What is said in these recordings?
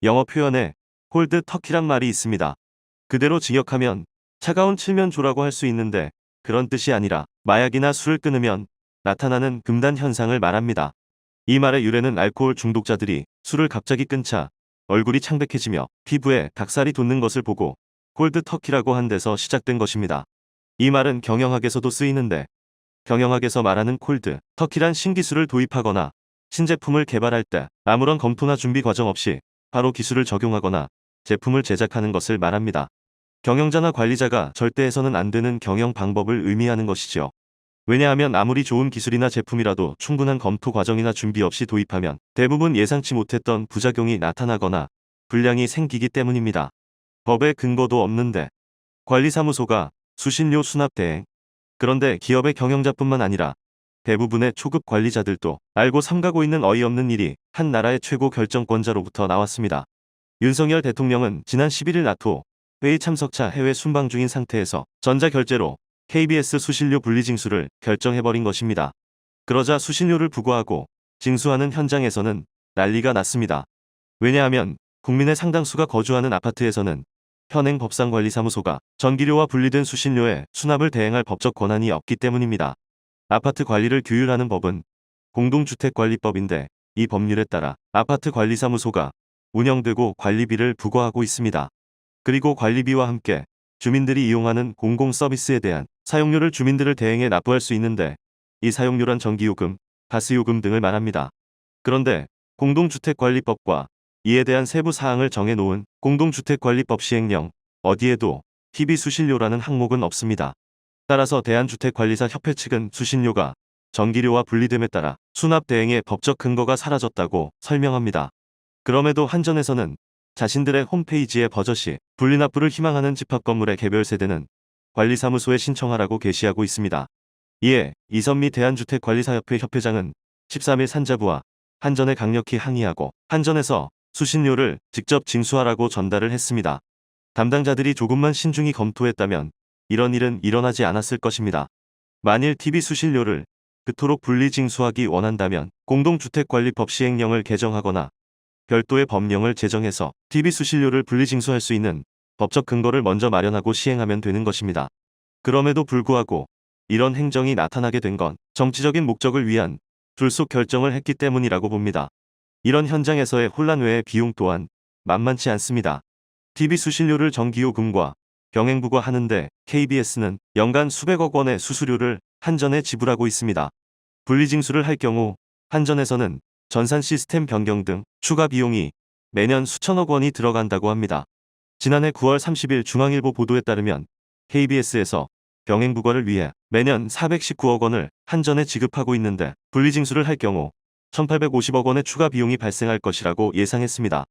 영어 표현에 콜드 터키란 말이 있습니다. 그대로 직역하면 차가운 칠면조라고 할 수 있는데 그런 뜻이 아니라 마약이나 술을 끊으면 나타나는 금단 현상을 말합니다. 이 말의 유래는 알코올 중독자들이 술을 갑자기 끊자 얼굴이 창백해지며 피부에 닭살이 돋는 것을 보고 콜드 터키라고 한 데서 시작된 것입니다. 이 말은 경영학에서도 쓰이는데 경영학에서 말하는 콜드 터키란 신기술을 도입하거나 신제품을 개발할 때 아무런 검토나 준비 과정 없이 바로 기술을 적용하거나 제품을 제작하는 것을 말합니다. 경영자나 관리자가 절대 해서는 안 되는 경영 방법을 의미하는 것이지요. 왜냐하면 아무리 좋은 기술이나 제품이라도 충분한 검토 과정이나 준비 없이 도입하면 대부분 예상치 못했던 부작용이 나타나거나 불량이 생기기 때문입니다. 법에 근거도 없는데 관리사무소가 수신료 수납 대행. 그런데 기업의 경영자뿐만 아니라 대부분의 초급 관리자들도 알고 삼가고 있는 어이없는 일이 한 나라의 최고 결정권자로부터 나왔습니다. 윤석열 대통령은 지난 11일 나토 회의 참석차 해외 순방 중인 상태에서 전자결제로 KBS 수신료 분리징수를 결정해버린 것입니다. 그러자 수신료를 부과하고 징수하는 현장에서는 난리가 났습니다. 왜냐하면 국민의 상당수가 거주하는 아파트에서는 현행 법상관리사무소가 전기료와 분리된 수신료에 수납을 대행할 법적 권한이 없기 때문입니다. 아파트 관리를 규율하는 법은 공동주택관리법인데 이 법률에 따라 아파트 관리사무소가 운영되고 관리비를 부과하고 있습니다. 그리고 관리비와 함께 주민들이 이용하는 공공서비스에 대한 사용료를 주민들을 대행해 납부할 수 있는데 이 사용료란 전기요금, 가스요금 등을 말합니다. 그런데 공동주택관리법과 이에 대한 세부 사항을 정해놓은 공동주택관리법 시행령 어디에도 TV 수신료라는 항목은 없습니다. 따라서 대한주택관리사협회 측은 수신료가 전기료와 분리됨에 따라 수납 대행의 법적 근거가 사라졌다고 설명합니다. 그럼에도 한전에서는 자신들의 홈페이지에 버젓이 분리납부를 희망하는 집합건물의 개별 세대는 관리사무소에 신청하라고 게시하고 있습니다. 이에 이선미 대한주택관리사협회 협회장은 13일 산자부와 한전에 강력히 항의하고 한전에서 수신료를 직접 징수하라고 전달을 했습니다. 담당자들이 조금만 신중히 검토했다면 이런 일은 일어나지 않았을 것입니다. 만일 TV 수신료를 그토록 분리징수하기 원한다면 공동주택관리법 시행령을 개정하거나 별도의 법령을 제정해서 TV 수신료를 분리징수할 수 있는 법적 근거를 먼저 마련하고 시행하면 되는 것입니다. 그럼에도 불구하고 이런 행정이 나타나게 된 건 정치적인 목적을 위한 불속 결정을 했기 때문이라고 봅니다. 이런 현장에서의 혼란 외의 비용 또한 만만치 않습니다. TV 수신료를 전기요금과 병행부과 하는데 KBS는 연간 수백억 원의 수수료를 한전에 지불하고 있습니다. 분리징수를 할 경우 한전에서는 전산 시스템 변경 등 추가 비용이 매년 수천억 원이 들어간다고 합니다. 지난해 9월 30일 중앙일보 보도에 따르면 KBS에서 병행부과를 위해 매년 419억 원을 한전에 지급하고 있는데 분리징수를 할 경우 1,850억 원의 추가 비용이 발생할 것이라고 예상했습니다.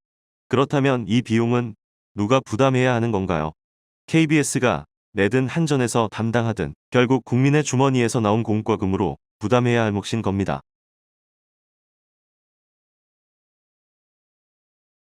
그렇다면 이 비용은 누가 부담해야 하는 건가요? KBS가 내든 한전에서 담당하든 결국 국민의 주머니에서 나온 공과금으로 부담해야 할 몫인 겁니다.